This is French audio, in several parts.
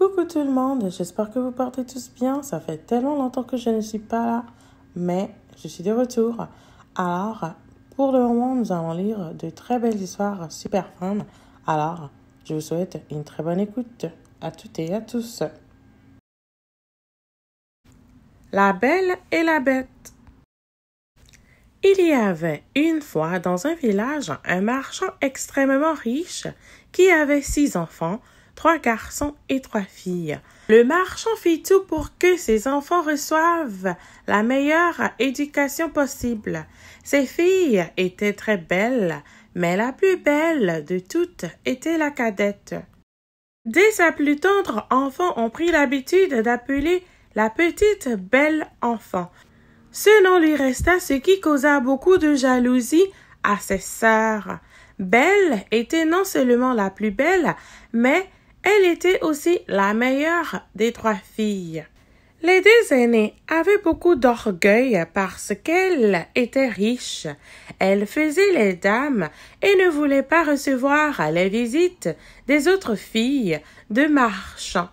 Coucou tout le monde, j'espère que vous portez tous bien. Ça fait tellement longtemps que je ne suis pas là, mais je suis de retour. Alors, pour le moment, nous allons lire de très belles histoires super fun. Alors, je vous souhaite une très bonne écoute à toutes et à tous. La Belle et la Bête. Il y avait une fois dans un village un marchand extrêmement riche qui avait 6 enfants, 3 garçons et 3 filles. Le marchand fit tout pour que ses enfants reçoivent la meilleure éducation possible. Ses filles étaient très belles, mais la plus belle de toutes était la cadette. Dès sa plus tendre enfant, on prit l'habitude d'appeler la petite belle enfant. Ce nom lui resta, ce qui causa beaucoup de jalousie à ses sœurs. Belle était non seulement la plus belle, mais elle était aussi la meilleure des 3 filles. Les 2 aînées avaient beaucoup d'orgueil parce qu'elles étaient riches. Elles faisaient les dames et ne voulaient pas recevoir les visites des autres filles de marchands.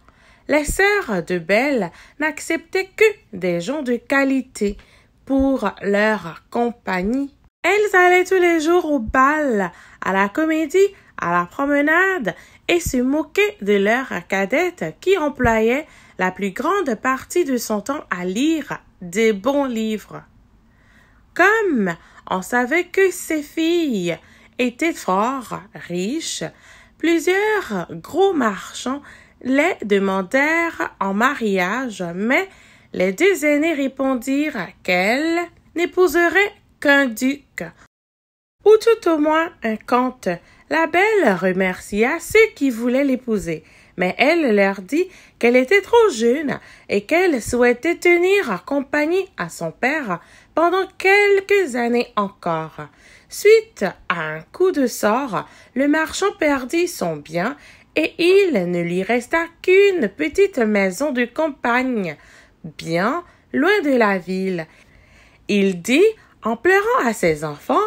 Les sœurs de Belle n'acceptaient que des gens de qualité pour leur compagnie. Elles allaient tous les jours au bal, à la comédie, à la promenade et se moquaient de leur cadette qui employait la plus grande partie de son temps à lire des bons livres. Comme on savait que ces filles étaient fort riches, plusieurs gros marchands les demandèrent en mariage, mais les 2 aînés répondirent qu'elles n'épouseraient qu'un duc, ou tout au moins un comte. La Belle remercia ceux qui voulaient l'épouser, mais elle leur dit qu'elle était trop jeune et qu'elle souhaitait tenir compagnie à son père pendant quelques années encore. Suite à un coup de sort, le marchand perdit son bien et il ne lui resta qu'une petite maison de campagne, bien loin de la ville. Il dit, en pleurant à ses enfants,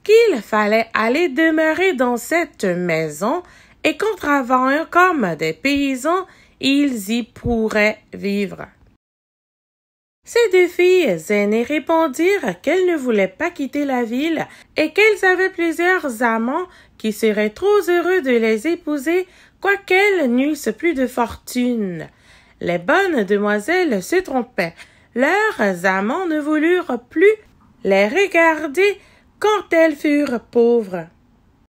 qu'il fallait aller demeurer dans cette maison et qu'en travaillant comme des paysans, ils y pourraient vivre. Ces 2 filles aînées répondirent qu'elles ne voulaient pas quitter la ville et qu'elles avaient plusieurs amants qui seraient trop heureux de les épouser, quoiqu'elles n'eussent plus de fortune. Les bonnes demoiselles se trompaient. Leurs amants ne voulurent plus les regarder quand elles furent pauvres.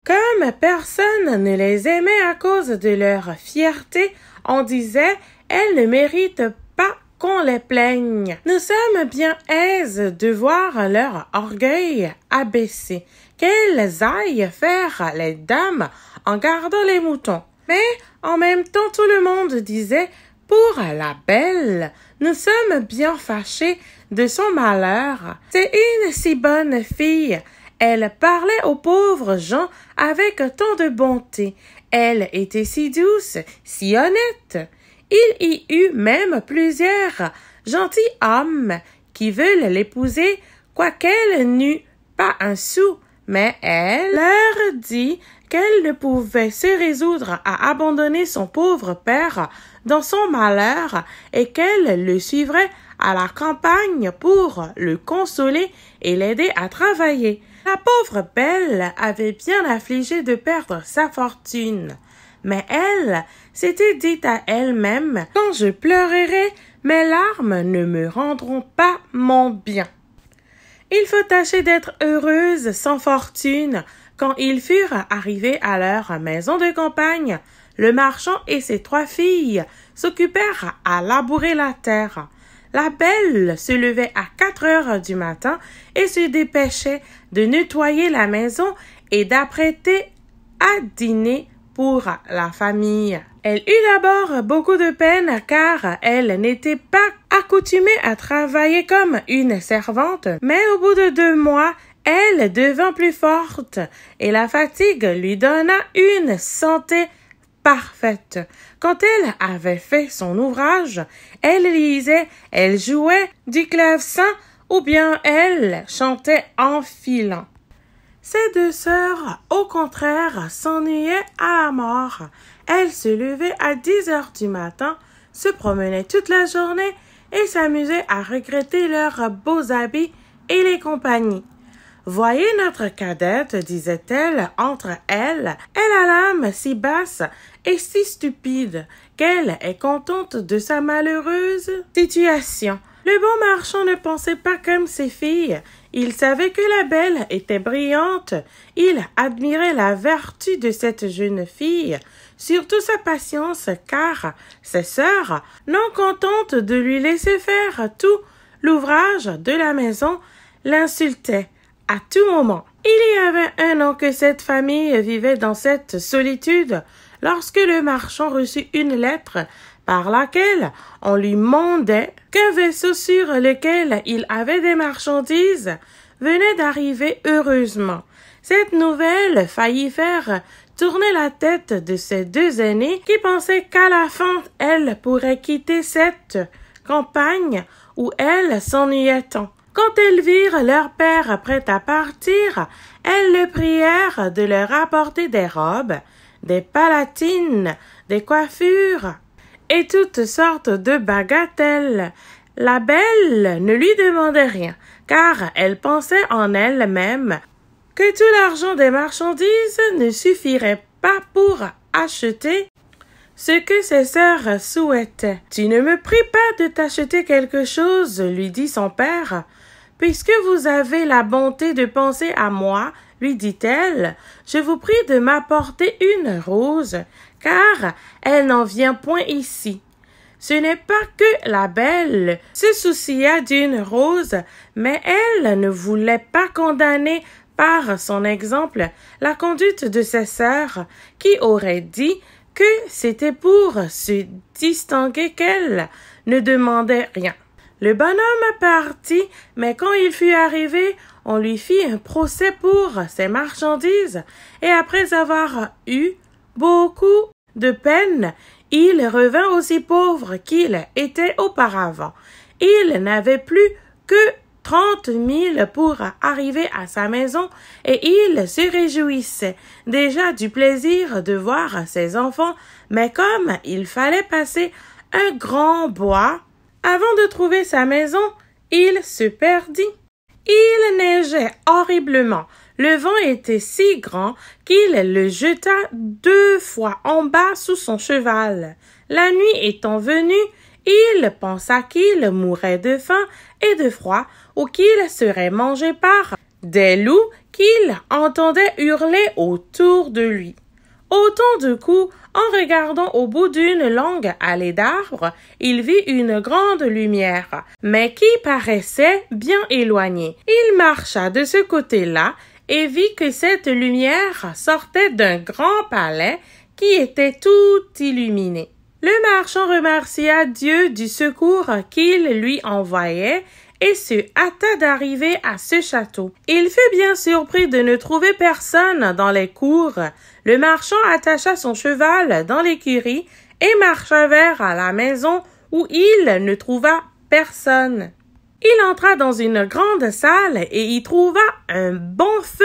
Comme personne ne les aimait à cause de leur fierté, on disait « elles ne méritent pas qu'on les plaigne ». Nous sommes bien aises de voir leur orgueil abaissé, qu'elles aillent faire les dames en gardant les moutons. Mais en même temps, tout le monde disait « pour la Belle, nous sommes bien fâchés de son malheur. C'est une si bonne fille. Elle parlait aux pauvres gens avec tant de bonté. Elle était si douce, si honnête. Il y eut même plusieurs gentilshommes qui veulent l'épouser, quoiqu'elle n'eût pas un sou. Mais elle leur dit qu'elle ne pouvait se résoudre à abandonner son pauvre père dans son malheur et qu'elle le suivrait à la campagne pour le consoler et l'aider à travailler. La pauvre Belle avait bien affligé de perdre sa fortune, mais elle s'était dit à elle-même « Quand je pleurerai, mes larmes ne me rendront pas mon bien ». Il faut tâcher d'être heureuse sans fortune. Quand ils furent arrivés à leur maison de campagne, le marchand et ses 3 filles s'occupèrent à labourer la terre. La Belle se levait à 4 heures du matin et se dépêchait de nettoyer la maison et d'apprêter à dîner pour la famille. Elle eut d'abord beaucoup de peine car elle n'était pas accoutumée à travailler comme une servante, mais au bout de 2 mois, elle devint plus forte et la fatigue lui donna une santé parfaite. Quand elle avait fait son ouvrage, elle lisait, elle jouait du clavecin ou bien elle chantait en filant. Ses deux sœurs, au contraire, s'ennuyaient à la mort. Elles se levaient à 10 heures du matin, se promenaient toute la journée et s'amusaient à regretter leurs beaux habits et les compagnies. « Voyez notre cadette, disait-elle entre elles, elle a l'âme si basse et si stupide qu'elle est contente de sa malheureuse situation. » Le bon marchand ne pensait pas comme ses filles. Il savait que la belle était brillante. Il admirait la vertu de cette jeune fille, surtout sa patience, car ses sœurs, non contentes de lui laisser faire tout l'ouvrage de la maison, l'insultaient à tout moment. Il y avait 1 an que cette famille vivait dans cette solitude, lorsque le marchand reçut une lettre par laquelle on lui mandait qu'un vaisseau sur lequel il avait des marchandises venait d'arriver heureusement. Cette nouvelle faillit faire tourner la tête de ces 2 aînés qui pensaient qu'à la fin, elles pourraient quitter cette campagne où elles s'ennuyaient tant. Quand elles virent leur père prêt à partir, elles le prièrent de leur apporter des robes, des palatines, des coiffures et toutes sortes de bagatelles. La belle ne lui demandait rien, car elle pensait en elle-même que tout l'argent des marchandises ne suffirait pas pour acheter ce que ses sœurs souhaitaient. « Tu ne me pries pas de t'acheter quelque chose, lui dit son père. Puisque vous avez la bonté de penser à moi, lui dit-elle, je vous prie de m'apporter une rose, car elle n'en vient point ici. Ce n'est pas que la belle se soucia d'une rose, mais elle ne voulait pas condamner par son exemple la conduite de ses sœurs, qui auraient dit que c'était pour se distinguer qu'elle ne demandait rien. Le bonhomme partit, mais quand il fut arrivé, on lui fit un procès pour ses marchandises, et après avoir eu beaucoup de peine, il revint aussi pauvre qu'il était auparavant. Il n'avait plus que 30 000 pour arriver à sa maison, et il se réjouissait déjà du plaisir de voir ses enfants, mais comme il fallait passer un grand bois avant de trouver sa maison, il se perdit. Il neigeait horriblement. Le vent était si grand qu'il le jeta 2 fois en bas sous son cheval. La nuit étant venue, il pensa qu'il mourrait de faim et de froid ou qu'il serait mangé par des loups qu'il entendait hurler autour de lui. Autant de coups, en regardant au bout d'une longue allée d'arbres, il vit une grande lumière, mais qui paraissait bien éloignée. Il marcha de ce côté-là et vit que cette lumière sortait d'un grand palais qui était tout illuminé. Le marchand remercia Dieu du secours qu'il lui envoyait et se hâta d'arriver à ce château. Il fut bien surpris de ne trouver personne dans les cours. Le marchand attacha son cheval dans l'écurie et marcha vers la maison où il ne trouva personne. Il entra dans une grande salle et y trouva un bon feu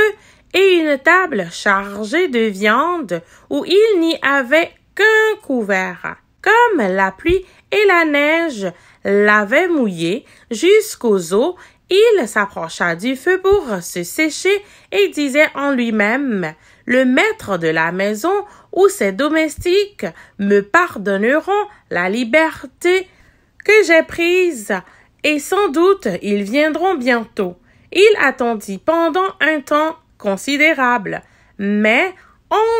et une table chargée de viande où il n'y avait qu'un couvert. Comme la pluie et la neige l'avaient mouillé jusqu'aux os, il s'approcha du feu pour se sécher et disait en lui-même « Le maître de la maison ou ses domestiques me pardonneront la liberté que j'ai prise et sans doute ils viendront bientôt. » Il attendit pendant un temps considérable, mais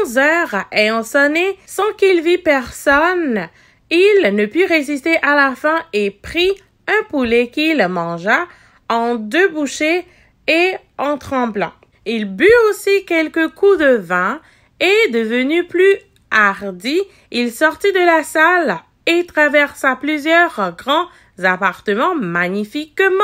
11 heures ayant sonné sans qu'il vît personne, il ne put résister à la faim et prit un poulet qu'il mangea en 2 bouchées et en tremblant. Il but aussi quelques coups de vin et, devenu plus hardi, il sortit de la salle et traversa plusieurs grands appartements magnifiquement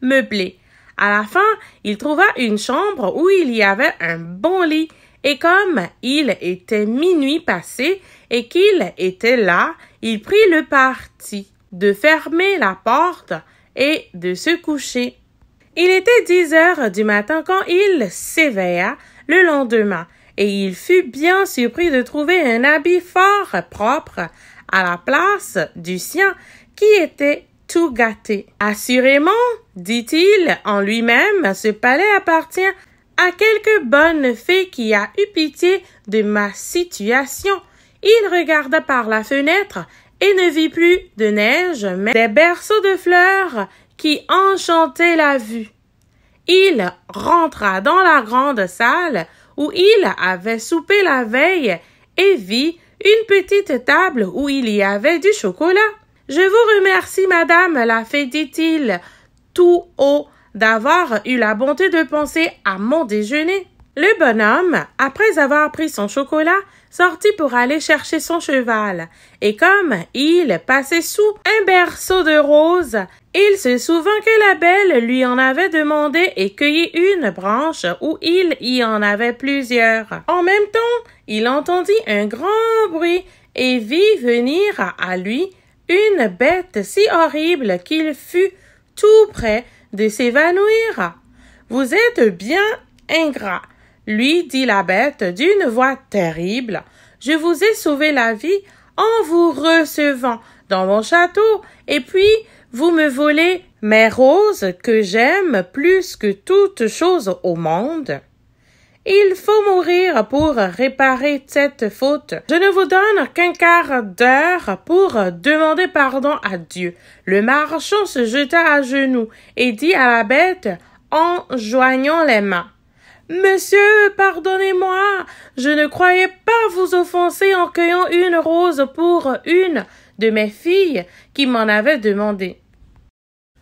meublés. À la fin, il trouva une chambre où il y avait un bon lit, et comme il était minuit passé et qu'il était là, il prit le parti de fermer la porte et de se coucher. Il était 10 heures du matin quand il s'éveilla le lendemain, et il fut bien surpris de trouver un habit fort propre à la place du sien qui était tout gâté. Assurément, dit-il en lui-même, ce palais appartient à quelque bonne fée qui a eu pitié de ma situation. Il regarda par la fenêtre et ne vit plus de neige, mais des berceaux de fleurs qui enchantaient la vue. Il rentra dans la grande salle où il avait soupé la veille et vit une petite table où il y avait du chocolat. « Je vous remercie, madame la fée, dit-il tout haut, d'avoir eu la bonté de penser à mon déjeuner. » Le bonhomme, après avoir pris son chocolat, sortit pour aller chercher son cheval, et comme il passait sous un berceau de roses, il se souvint que la belle lui en avait demandé et cueillit une branche où il y en avait plusieurs. En même temps, il entendit un grand bruit et vit venir à lui une bête si horrible qu'il fut tout près de s'évanouir. « Vous êtes bien ingrat, » lui dit la bête d'une voix terrible. « Je vous ai sauvé la vie en vous recevant dans mon château, et puis vous me volez mes roses que j'aime plus que toute chose au monde. Il faut mourir pour réparer cette faute. Je ne vous donne qu'un quart d'heure pour demander pardon à Dieu. » Le marchand se jeta à genoux et dit à la bête en joignant les mains: « Monsieur, pardonnez-moi, je ne croyais pas vous offenser en cueillant une rose pour une de mes filles qui m'en avait demandé. »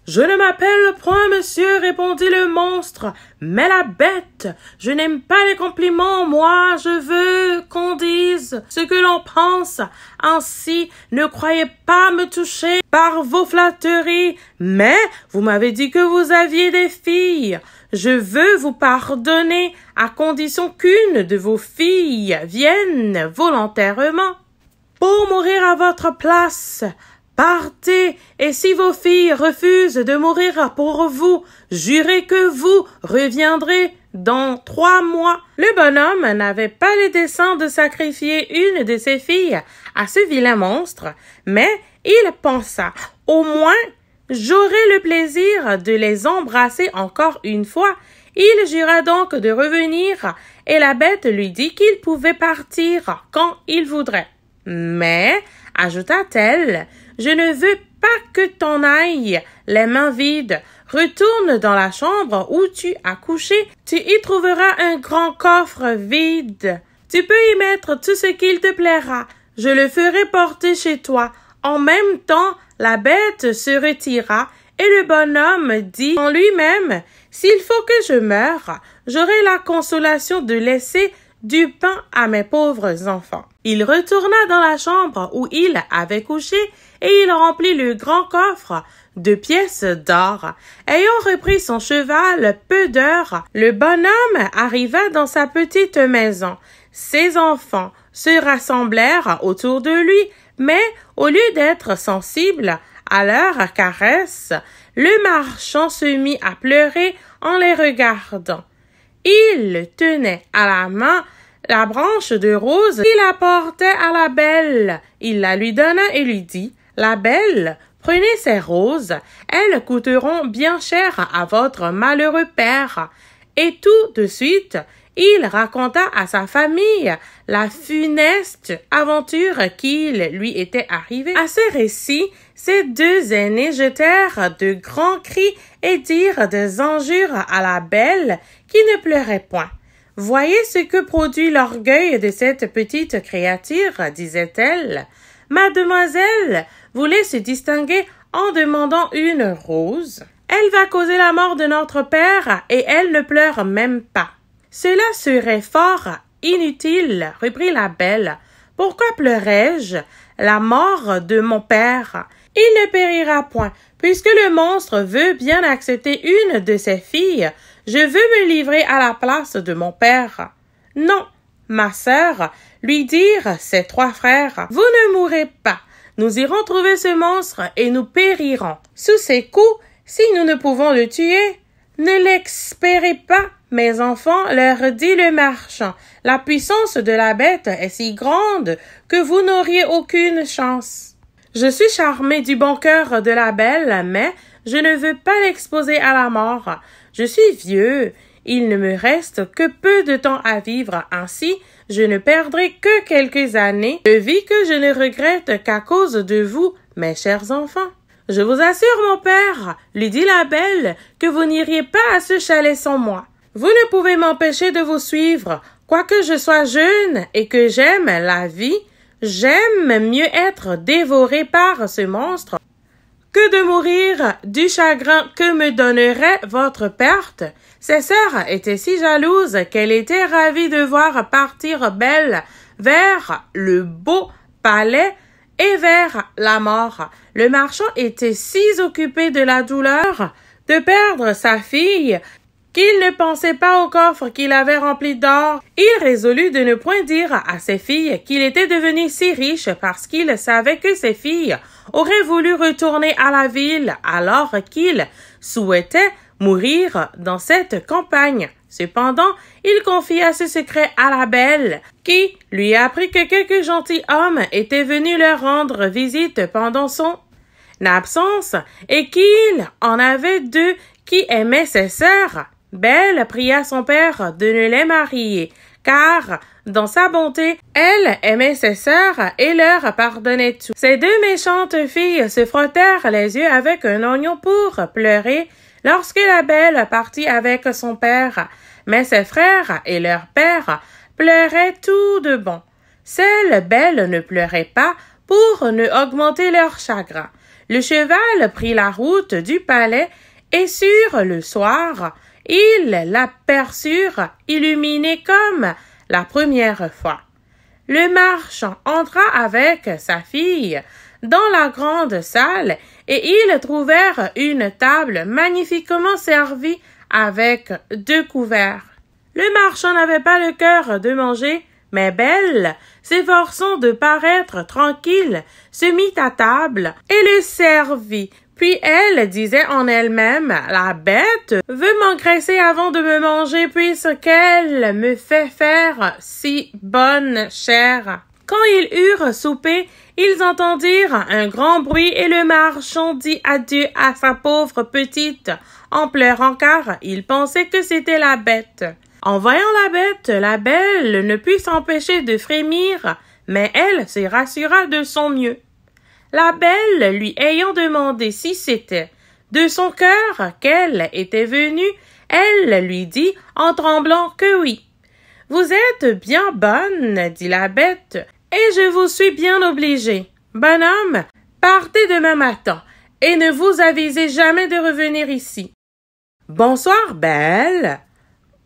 « Je ne m'appelle point monsieur, répondit le monstre, mais la bête. Je n'aime pas les compliments, moi, je veux qu'on dise ce que l'on pense. Ainsi, ne croyez pas me toucher par vos flatteries, mais vous m'avez dit que vous aviez des filles. Je veux vous pardonner à condition qu'une de vos filles vienne volontairement pour mourir à votre place. Partez, et si vos filles refusent de mourir pour vous, jurez que vous reviendrez dans 3 mois. Le bonhomme n'avait pas le dessein de sacrifier une de ses filles à ce vilain monstre, mais il pensa, au moins, j'aurai le plaisir de les embrasser encore une fois. Il jura donc de revenir, et la bête lui dit qu'il pouvait partir quand il voudrait. Mais, ajouta-t-elle, je ne veux pas que t'en ailles les mains vides. Retourne dans la chambre où tu as couché. Tu y trouveras un grand coffre vide. Tu peux y mettre tout ce qu'il te plaira. Je le ferai porter chez toi. En même temps, la bête se retira et le bonhomme dit en lui-même, « S'il faut que je meure, j'aurai la consolation de laisser du pain à mes pauvres enfants. » Il retourna dans la chambre où il avait couché et il remplit le grand coffre de pièces d'or. Ayant repris son cheval peu d'heures, le bonhomme arriva dans sa petite maison. Ses enfants se rassemblèrent autour de lui, mais au lieu d'être sensible à leurs caresses, le marchand se mit à pleurer en les regardant. Il tenait à la main la branche de rose qu'il apportait à la belle. Il la lui donna et lui dit, « La belle, prenez ces roses, elles coûteront bien cher à votre malheureux père. » Et tout de suite, il raconta à sa famille la funeste aventure qui lui était arrivée. À ce récit, ses 2 aînés jetèrent de grands cris et dirent des injures à la belle qui ne pleurait point. « Voyez ce que produit l'orgueil de cette petite créature, disait-elle. Mademoiselle voulait se distinguer en demandant une rose. Elle va causer la mort de notre père et elle ne pleure même pas. Cela serait fort inutile, reprit la belle. Pourquoi pleurais-je la mort de mon père? Il ne périra point, puisque le monstre veut bien accepter une de ses filles. Je veux me livrer à la place de mon père. Non, ma sœur, lui dirent ses 3 frères, vous ne mourrez pas. Nous irons trouver ce monstre et nous périrons. Sous ses coups, si nous ne pouvons le tuer, Ne l'expérez pas, mes enfants, leur dit le marchand. La puissance de la bête est si grande que vous n'auriez aucune chance. Je suis charmé du bon cœur de la belle, mais je ne veux pas l'exposer à la mort. Je suis vieux. Il ne me reste que peu de temps à vivre. Ainsi, je ne perdrai que quelques années de vie que je ne regrette qu'à cause de vous, mes chers enfants. Je vous assure, mon père, lui dit la belle, que vous n'iriez pas à ce chalet sans moi. Vous ne pouvez m'empêcher de vous suivre. Quoique je sois jeune et que j'aime la vie, j'aime mieux être dévoré par ce monstre que de mourir du chagrin que me donnerait votre perte. Ses sœurs étaient si jalouses qu'elle était ravie de voir partir Belle vers le beau palais et vers la mort. Le marchand était si occupé de la douleur de perdre sa fille qu'il ne pensait pas au coffre qu'il avait rempli d'or. Il résolut de ne point dire à ses filles qu'il était devenu si riche parce qu'il savait que ses filles auraient voulu retourner à la ville alors qu'il souhaitait mourir dans cette campagne. Cependant, il confia ce secret à la belle, qui lui apprit que quelques gentilshommes étaient venus leur rendre visite pendant son absence et qu'il en avait deux qui aimaient ses sœurs. Belle pria son père de ne les marier, car, dans sa bonté, elle aimait ses sœurs et leur pardonnait tout. Ces deux méchantes filles se frottèrent les yeux avec un oignon pour pleurer lorsque la belle partit avec son père, mais ses frères et leur père pleuraient tout de bon. Seule Belle ne pleurait pas pour ne augmenter leur chagrin. Le cheval prit la route du palais et sur le soir, ils l'aperçurent illuminé comme la première fois. Le marchand entra avec sa fille dans la grande salle et ils trouvèrent une table magnifiquement servie avec 2 couverts. Le marchand n'avait pas le cœur de manger, mais Belle, s'efforçant de paraître tranquille, se mit à table et le servit. Puis elle disait en elle-même, « La bête veut m'engraisser avant de me manger puisqu'elle me fait faire si bonne chair. » Quand ils eurent soupé, ils entendirent un grand bruit et le marchand dit adieu à sa pauvre petite en pleurant car il pensait que c'était la bête. En voyant la belle ne put s'empêcher de frémir, mais elle se rassura de son mieux. La belle lui ayant demandé si c'était de son cœur qu'elle était venue, elle lui dit en tremblant que oui. « Vous êtes bien bonne, dit la bête, et je vous suis bien obligée. Bonhomme, partez demain matin et ne vous avisez jamais de revenir ici. »« Bonsoir, Belle. »«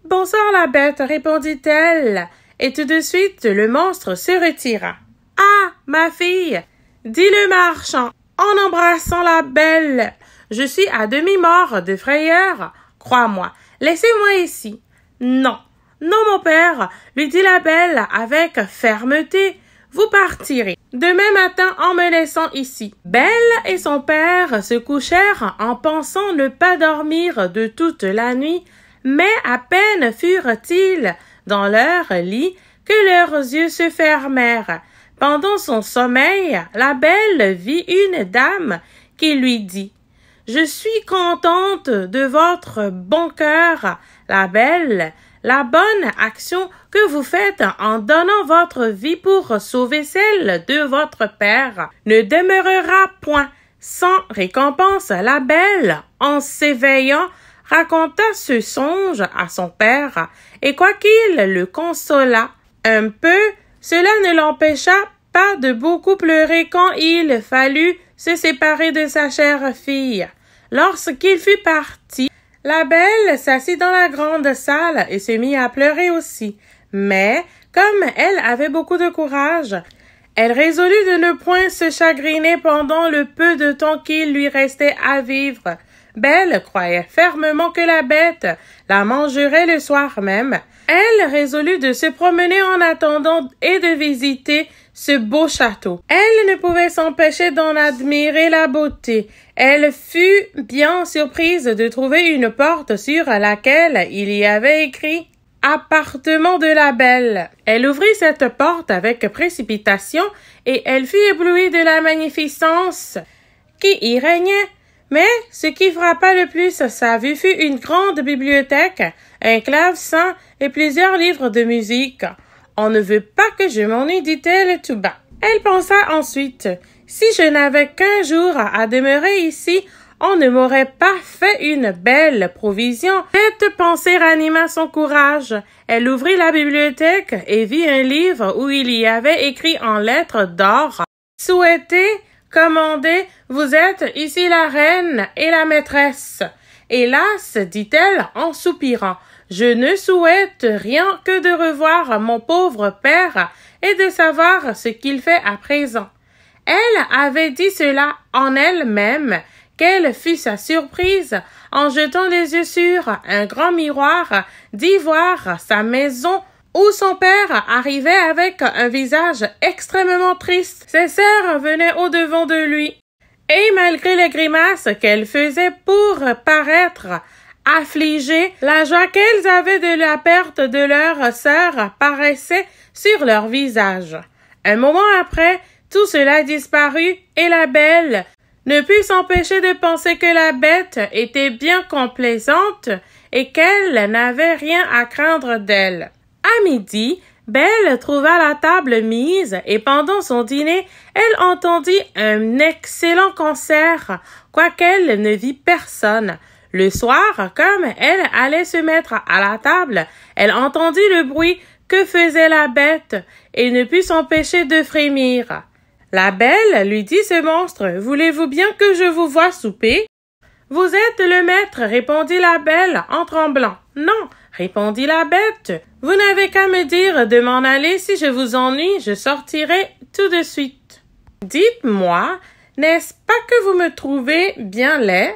Bonsoir, la bête, répondit-elle, et tout de suite le monstre se retira. »« Ah, ma fille, dit le marchand, en embrassant la belle, je suis à demi-mort de frayeur. Crois-moi, laissez-moi ici. »« Non, non, mon père, lui dit la belle avec fermeté, vous partirez demain matin en me laissant ici. » Belle et son père se couchèrent en pensant ne pas dormir de toute la nuit, mais à peine furent-ils dans leur lit que leurs yeux se fermèrent. Pendant son sommeil, la belle vit une dame qui lui dit « Je suis contente de votre bon cœur, la belle, la bonne action que vous faites en donnant votre vie pour sauver celle de votre père ne demeurera point sans récompense. » La belle, en s'éveillant, raconta ce songe à son père, et quoiqu'il le consolât un peu, cela ne l'empêcha pas de beaucoup pleurer quand il fallut se séparer de sa chère fille. Lorsqu'il fut parti, la belle s'assit dans la grande salle et se mit à pleurer aussi. Mais, comme elle avait beaucoup de courage, elle résolut de ne point se chagriner pendant le peu de temps qu'il lui restait à vivre. Belle croyait fermement que la bête la mangerait le soir même. Elle résolut de se promener en attendant et de visiter ce beau château. Elle ne pouvait s'empêcher d'en admirer la beauté. Elle fut bien surprise de trouver une porte sur laquelle il y avait écrit « Appartement de la Belle ». Elle ouvrit cette porte avec précipitation et elle fut éblouie de la magnificence qui y régnait. Mais ce qui frappa le plus sa vue fut une grande bibliothèque, un clavecin et plusieurs livres de musique. « On ne veut pas que je m'ennuie, dit-elle tout bas. Elle pensa ensuite, « Si je n'avais qu'un jour à demeurer ici, on ne m'aurait pas fait une belle provision. » Cette pensée ranima son courage. Elle ouvrit la bibliothèque et vit un livre où il y avait écrit en lettres d'or « Souhaitez, commandez, vous êtes ici la reine et la maîtresse. » Hélas, dit-elle en soupirant, je ne souhaite rien que de revoir mon pauvre père et de savoir ce qu'il fait à présent. Elle avait dit cela en elle-même. Quelle fut sa surprise en jetant les yeux sur un grand miroir d'y voir sa maison où son père arrivait avec un visage extrêmement triste. Ses sœurs venaient au-devant de lui. Et malgré les grimaces qu'elles faisaient pour paraître affligées, la joie qu'elles avaient de la perte de leur sœur paraissait sur leur visage. Un moment après, tout cela disparut et la Belle ne put s'empêcher de penser que la bête était bien complaisante et qu'elle n'avait rien à craindre d'elle. À midi, Belle trouva la table mise et pendant son dîner, elle entendit un excellent concert, quoiqu'elle ne vit personne. Le soir, comme elle allait se mettre à la table, elle entendit le bruit que faisait la bête et ne put s'empêcher de frémir. La Belle lui dit ce monstre, « Voulez-vous bien que je vous voie souper? » « Vous êtes le maître, répondit la Belle en tremblant. « Non, répondit la bête, « vous n'avez qu'à me dire de m'en aller, si je vous ennuie, je sortirai tout de suite. »« Dites-moi, n'est-ce pas que vous me trouvez bien laid? »«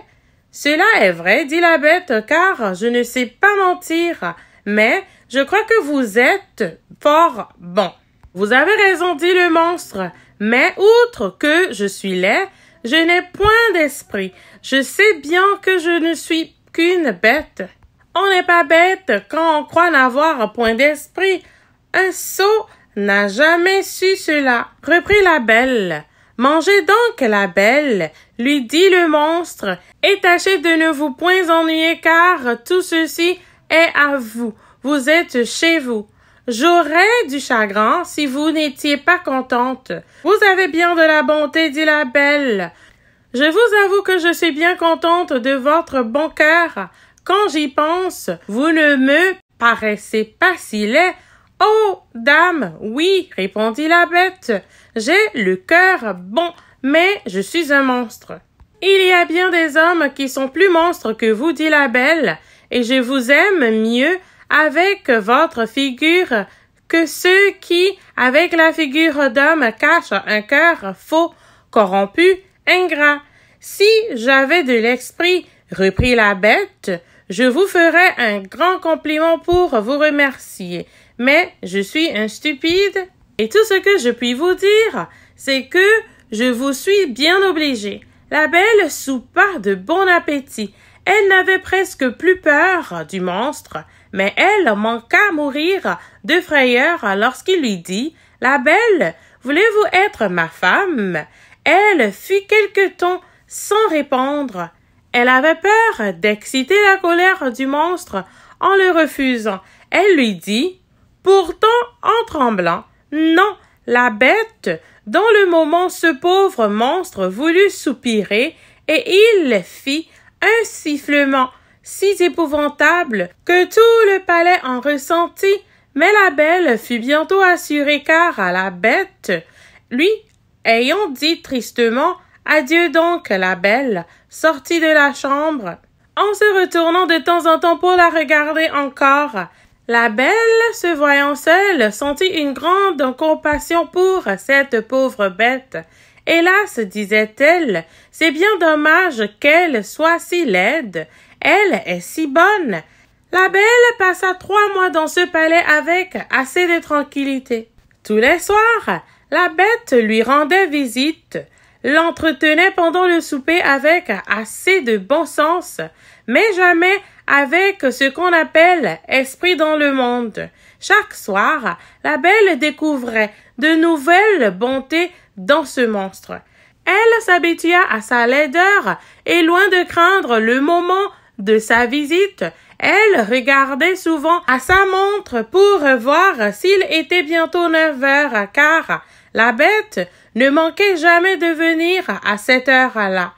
Cela est vrai, dit la bête, car je ne sais pas mentir, mais je crois que vous êtes fort bon. »« Vous avez raison, dit le monstre, mais outre que je suis laid, je n'ai point d'esprit. Je sais bien que je ne suis qu'une bête. » « On n'est pas bête quand on croit n'avoir point d'esprit. Un sot n'a jamais su cela. » Reprit la Belle. « Mangez donc la Belle, lui dit le monstre, et tâchez de ne vous point ennuyer car tout ceci est à vous. Vous êtes chez vous. J'aurais du chagrin si vous n'étiez pas contente. Vous avez bien de la bonté, dit la Belle. Je vous avoue que je suis bien contente de votre bon cœur. Quand j'y pense, vous ne me paraissez pas si laid. »« Oh, dame, oui, répondit la bête, j'ai le cœur bon, mais je suis un monstre. »« Il y a bien des hommes qui sont plus monstres que vous, dit la Belle, et je vous aime mieux avec votre figure que ceux qui, avec la figure d'homme, cachent un cœur faux, corrompu, ingrat. Si j'avais de l'esprit, reprit la bête, je vous ferais un grand compliment pour vous remercier, mais je suis un stupide, et tout ce que je puis vous dire, c'est que je vous suis bien obligée. » La Belle soupa de bon appétit. Elle n'avait presque plus peur du monstre, mais elle manqua mourir de frayeur lorsqu'il lui dit « La Belle, voulez-vous être ma femme? » Elle fit quelque temps sans répondre. Elle avait peur d'exciter la colère du monstre en le refusant. Elle lui dit, pourtant en tremblant, « Non, la bête, » dans le moment ce pauvre monstre voulut soupirer, et il fit un sifflement si épouvantable que tout le palais en ressentit, mais la Belle fut bientôt assurée car la bête, lui, ayant dit tristement, « Adieu donc, la Belle », sortit de la chambre, en se retournant de temps en temps pour la regarder encore. La Belle, se voyant seule, sentit une grande compassion pour cette pauvre bête, Hélas, disait-elle, c'est bien dommage qu'elle soit si laide. Elle est si bonne. La belle passa 3 mois dans ce palais avec assez de tranquillité. Tous les soirs, la bête lui rendait visite, l'entretenait pendant le souper avec assez de bon sens, mais jamais avec ce qu'on appelle esprit dans le monde. Chaque soir, la belle découvrait de nouvelles bontés dans ce monstre. Elle s'habitua à sa laideur et loin de craindre le moment de sa visite, elle regardait souvent à sa montre pour voir s'il était bientôt 9 heures, car la bête ne manquait jamais de venir à cette heure-là.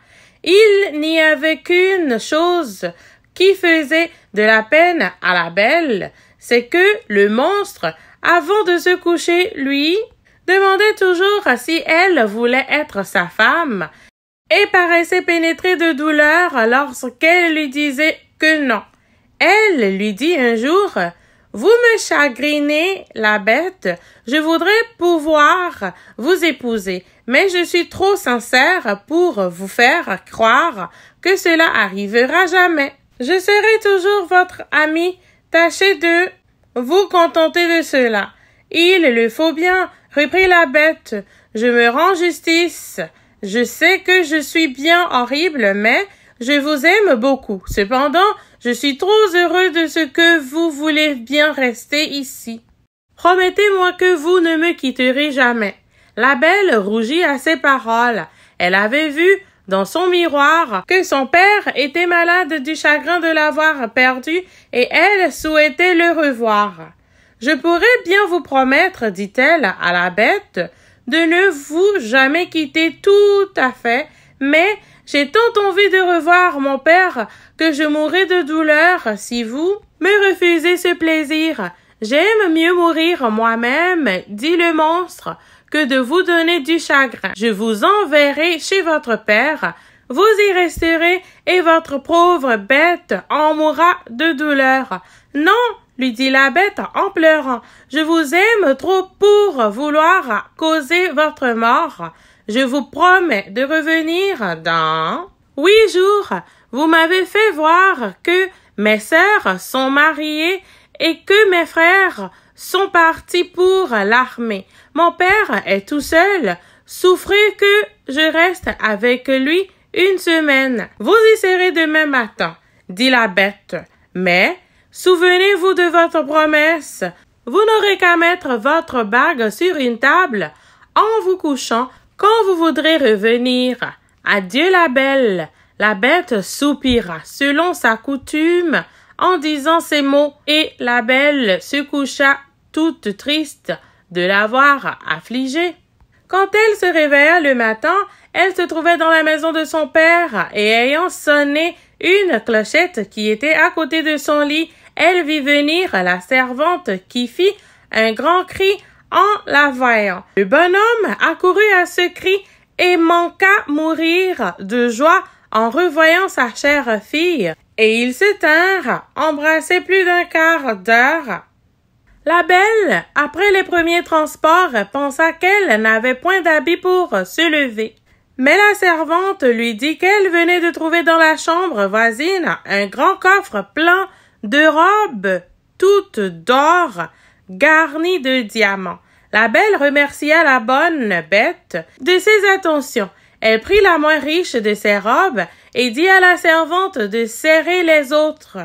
Il n'y avait qu'une chose qui faisait de la peine à la belle, c'est que le monstre, avant de se coucher, lui, demandait toujours si elle voulait être sa femme et paraissait pénétré de douleur lorsqu'elle lui disait que non. Elle lui dit un jour « Vous me chagrinez, la bête, je voudrais pouvoir vous épouser, mais je suis trop sincère pour vous faire croire que cela arrivera jamais. Je serai toujours votre amie, tâchez de vous contenter de cela. » « Il le faut bien, reprit la bête, je me rends justice. Je sais que je suis bien horrible, mais je vous aime beaucoup. Cependant, je suis trop heureux de ce que vous voulez bien rester ici. Promettez-moi que vous ne me quitterez jamais. » La belle rougit à ces paroles. Elle avait vu dans son miroir que son père était malade du chagrin de l'avoir perdu et elle souhaitait le revoir. « Je pourrais bien vous promettre, dit-elle à la bête, de ne vous jamais quitter tout à fait, mais j'ai tant envie de revoir mon père que je mourrai de douleur si vous me refusez ce plaisir. J'aime mieux mourir moi-même, dit le monstre, que de vous donner du chagrin. Je vous enverrai chez votre père, vous y resterez et votre pauvre bête en mourra de douleur. Non, lui dit la bête en pleurant, je vous aime trop pour vouloir causer votre mort. Je vous promets de revenir dans 8 jours. Vous m'avez fait voir que mes sœurs sont mariées et que mes frères sont partis pour l'armée. Mon père est tout seul. Souffrez que je reste avec lui 1 semaine. Vous y serez demain matin, dit la bête. Mais souvenez-vous de votre promesse. Vous n'aurez qu'à mettre votre bague sur une table en vous couchant quand vous voudrez revenir. Adieu la belle. La bête soupira selon sa coutume en disant ces mots et la belle se coucha toute triste de l'avoir affligée. Quand elle se réveilla le matin, elle se trouvait dans la maison de son père et ayant sonné une clochette qui était à côté de son lit, elle vit venir la servante qui fit un grand cri en la voyant. Le bonhomme accourut à ce cri et manqua mourir de joie en revoyant sa chère fille, et ils se tinrent embrassés plus d'un quart d'heure. La belle, après les premiers transports, pensa qu'elle n'avait point d'habit pour se lever. Mais la servante lui dit qu'elle venait de trouver dans la chambre voisine un grand coffre plein de robes, toutes d'or, garnies de diamants. La belle remercia la bonne bête de ses attentions. Elle prit la moins riche de ses robes et dit à la servante de serrer les autres,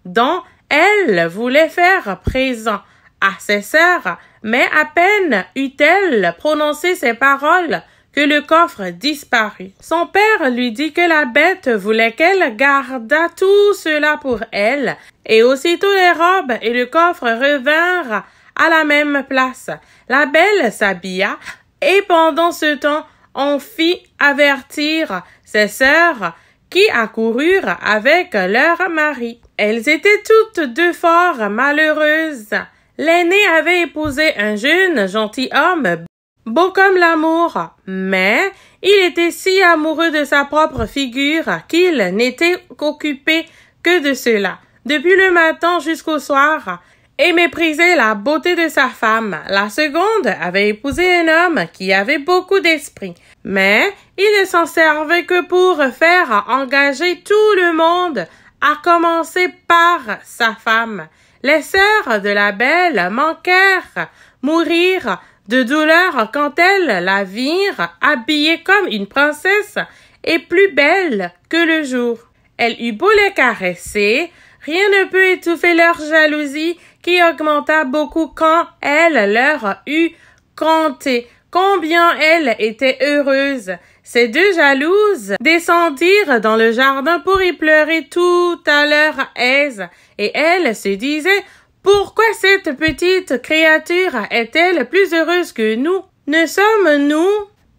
dont elle voulait faire présent à ses sœurs, mais à peine eut-elle prononcé ces paroles que le coffre disparut. Son père lui dit que la bête voulait qu'elle gardât tout cela pour elle, et aussitôt les robes et le coffre revinrent à la même place. La belle s'habilla, et pendant ce temps, on fit avertir ses sœurs qui accoururent avec leur mari. Elles étaient toutes 2 fort malheureuses. L'aînée avait épousé un jeune gentilhomme, beau comme l'amour, mais il était si amoureux de sa propre figure qu'il n'était occupé que de cela. Depuis le matin jusqu'au soir, et méprisait la beauté de sa femme. La seconde avait épousé un homme qui avait beaucoup d'esprit, mais il ne s'en servait que pour faire engager tout le monde, à commencer par sa femme. Les sœurs de la belle manquèrent mourir de douleur quand elles la virent habillée comme une princesse et plus belle que le jour. Elle eut beau les caresser, rien ne peut étouffer leur jalousie qui augmenta beaucoup quand elle leur eut conté combien elle était heureuse. Ces deux jalouses descendirent dans le jardin pour y pleurer tout à leur aise, et elles se disaient « Pourquoi cette petite créature est-elle plus heureuse que nous? Ne sommes-nous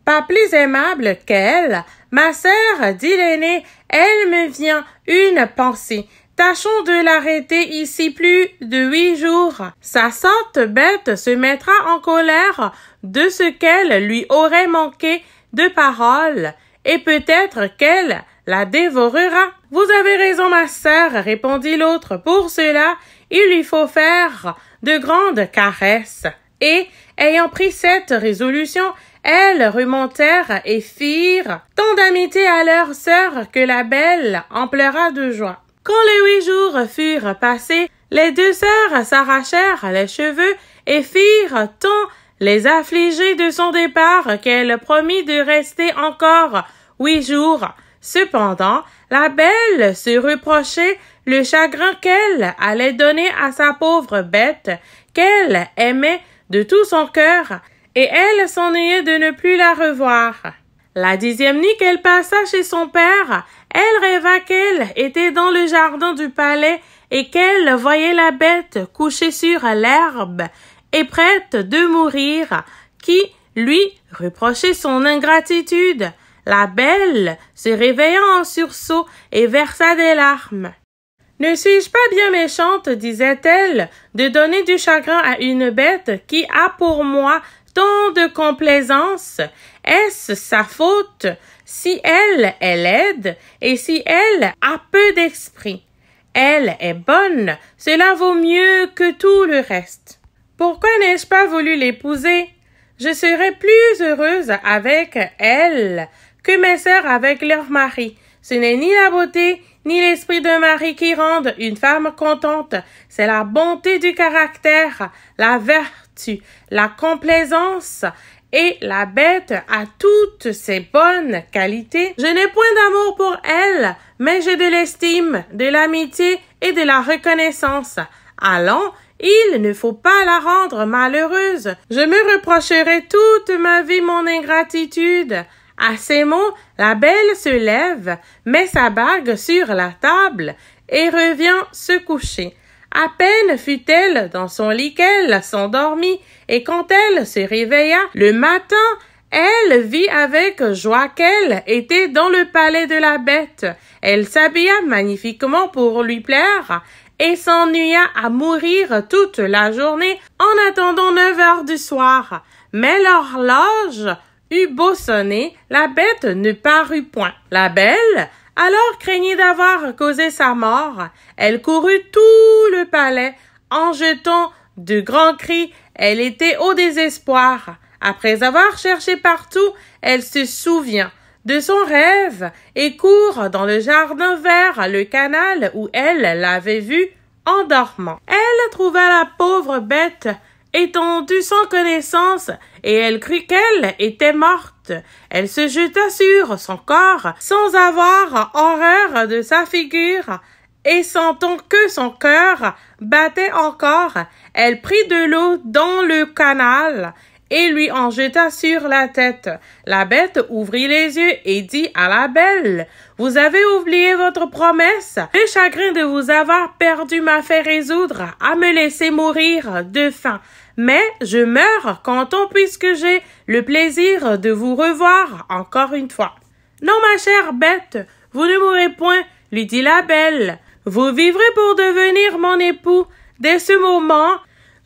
pas plus aimables qu'elle? Ma sœur, dit l'aînée, elle me vient une pensée. Tâchons de l'arrêter ici plus de 8 jours. Sa sotte bête se mettra en colère de ce qu'elle lui aurait manqué de parole, et peut-être qu'elle la dévorera. Vous avez raison, ma sœur, répondit l'autre. Pour cela, il lui faut faire de grandes caresses. Et, ayant pris cette résolution, elles remontèrent et firent tant d'amitié à leur sœur que la belle en pleura de joie. Quand les 8 jours furent passés, les deux sœurs s'arrachèrent les cheveux et firent tant les affliger de son départ qu'elle promit de rester encore 8 jours. Cependant, la belle se reprochait le chagrin qu'elle allait donner à sa pauvre bête, qu'elle aimait de tout son cœur, et elle s'ennuyait de ne plus la revoir. La 10e nuit qu'elle passa chez son père, elle rêva qu'elle était dans le jardin du palais et qu'elle voyait la bête couchée sur l'herbe et prête de mourir, qui lui reprochait son ingratitude. La belle se réveilla en sursaut et versa des larmes. « Ne suis-je pas bien méchante, disait-elle, de donner du chagrin à une bête qui a pour moi tant de complaisance? Est-ce sa faute si elle est laide et si elle a peu d'esprit? Elle est bonne, cela vaut mieux que tout le reste. Pourquoi n'ai-je pas voulu l'épouser? Je serais plus heureuse avec elle que mes sœurs avec leur mari. Ce n'est ni la beauté, ni l'esprit d'un mari qui rendent une femme contente. C'est la bonté du caractère, la vertu, la complaisance, et la bête a toutes ces bonnes qualités. Je n'ai point d'amour pour elle, mais j'ai de l'estime, de l'amitié et de la reconnaissance. Allons, il ne faut pas la rendre malheureuse. Je me reprocherai toute ma vie mon ingratitude. À ces mots, la belle se lève, met sa bague sur la table et revient se coucher. À peine fut-elle dans son lit qu'elle s'endormit, et quand elle se réveilla le matin, elle vit avec joie qu'elle était dans le palais de la bête. Elle s'habilla magnifiquement pour lui plaire et s'ennuya à mourir toute la journée en attendant 9 heures du soir. Mais l'horloge eut beau sonner, la bête ne parut point. La belle alors craignit d'avoir causé sa mort. Elle courut tout le palais en jetant de grands cris. Elle était au désespoir. Après avoir cherché partout, elle se souvient de son rêve et court dans le jardin vers le canal où elle l'avait vue en dormant. Elle trouva la pauvre bête étendue sans connaissance et elle crut qu'elle était morte. Elle se jeta sur son corps sans avoir horreur de sa figure et sentant que son cœur battait encore, elle prit de l'eau dans le canal et lui en jeta sur la tête. La bête ouvrit les yeux et dit à la belle, « Vous avez oublié votre promesse? Le chagrin de vous avoir perdu m'a fait résoudre à me laisser mourir de faim. Mais je meurs content puisque j'ai le plaisir de vous revoir encore une fois. »« Non, ma chère bête, vous ne mourrez point, lui dit la belle. Vous vivrez pour devenir mon époux. Dès ce moment,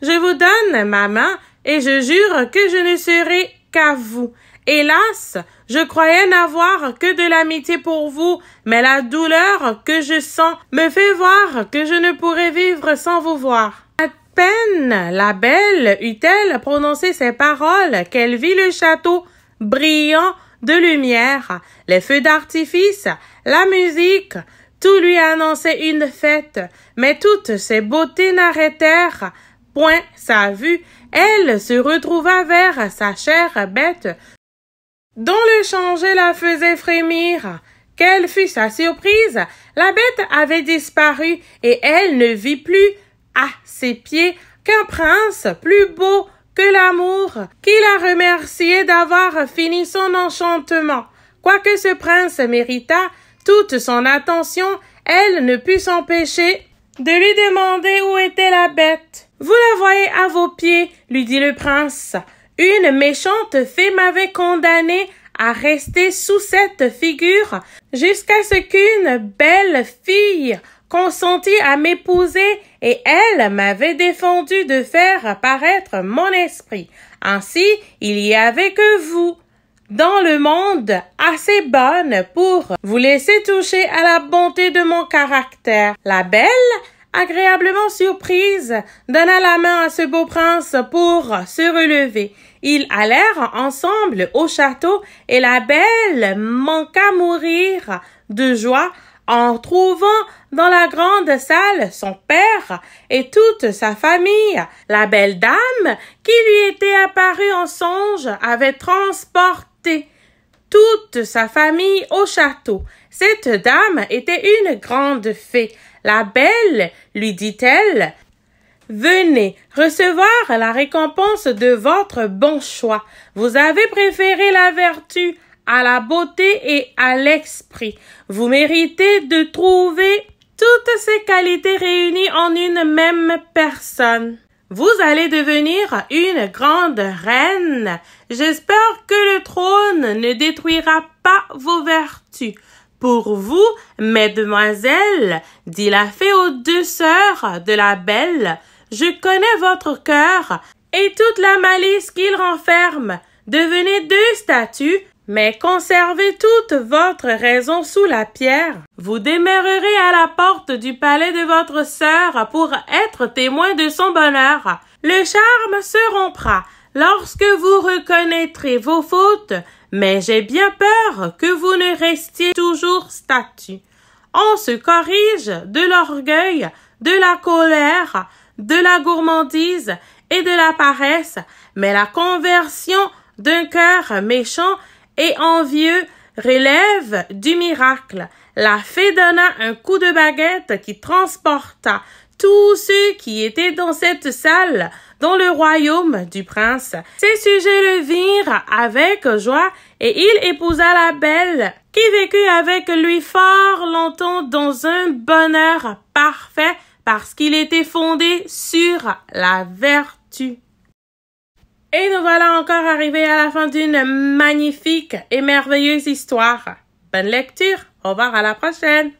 je vous donne ma main et je jure que je ne serai qu'à vous. Hélas, je croyais n'avoir que de l'amitié pour vous, mais la douleur que je sens me fait voir que je ne pourrai vivre sans vous voir. peine la belle eut-elle prononcé ces paroles qu'elle vit le château brillant de lumière, les feux d'artifice, la musique, tout lui annonçait une fête, mais toutes ces beautés n'arrêtèrent point sa vue. Elle se retrouva vers sa chère bête, dont le changer la faisait frémir. Quelle fut sa surprise! La bête avait disparu, et elle ne vit plus à ses pieds qu'un prince plus beau que l'amour, qui la remerciait d'avoir fini son enchantement. Quoique ce prince méritât toute son attention, elle ne put s'empêcher de lui demander où était la bête. « Vous la voyez à vos pieds, lui dit le prince. Une méchante fée m'avait condamné à rester sous cette figure jusqu'à ce qu'une belle fille consentit à m'épouser et elle m'avait défendu de faire apparaître mon esprit. Ainsi, il y avait que vous dans le monde assez bonne pour vous laisser toucher à la bonté de mon caractère. » La belle, agréablement surprise, donna la main à ce beau prince pour se relever. Ils allèrent ensemble au château et la belle manqua mourir de joie en trouvant dans la grande salle son père et toute sa famille. La belle dame qui lui était apparue en songe avait transporté toute sa famille au château. Cette dame était une grande fée. La belle, lui dit-elle, « Venez recevoir la récompense de votre bon choix. Vous avez préféré la vertu à la beauté et à l'esprit. Vous méritez de trouver toutes ces qualités réunies en une même personne. Vous allez devenir une grande reine. J'espère que le trône ne détruira pas vos vertus. Pour vous, mesdemoiselles, dit la fée aux deux sœurs de la belle, je connais votre cœur et toute la malice qu'il renferme. Devenez deux statues, mais conservez toute votre raison sous la pierre. Vous demeurerez à la porte du palais de votre sœur pour être témoin de son bonheur. Le charme se rompra lorsque vous reconnaîtrez vos fautes, mais j'ai bien peur que vous ne restiez toujours statue. On se corrige de l'orgueil, de la colère, de la gourmandise et de la paresse, mais la conversion d'un cœur méchant et envieux relève du miracle. La fée donna un coup de baguette qui transporta tous ceux qui étaient dans cette salle dans le royaume du prince. Ses sujets le virent avec joie et il épousa la belle qui vécut avec lui fort longtemps dans un bonheur parfait parce qu'il était fondé sur la vertu. Et nous voilà encore arrivés à la fin d'une magnifique et merveilleuse histoire. Bonne lecture, au revoir, à la prochaine.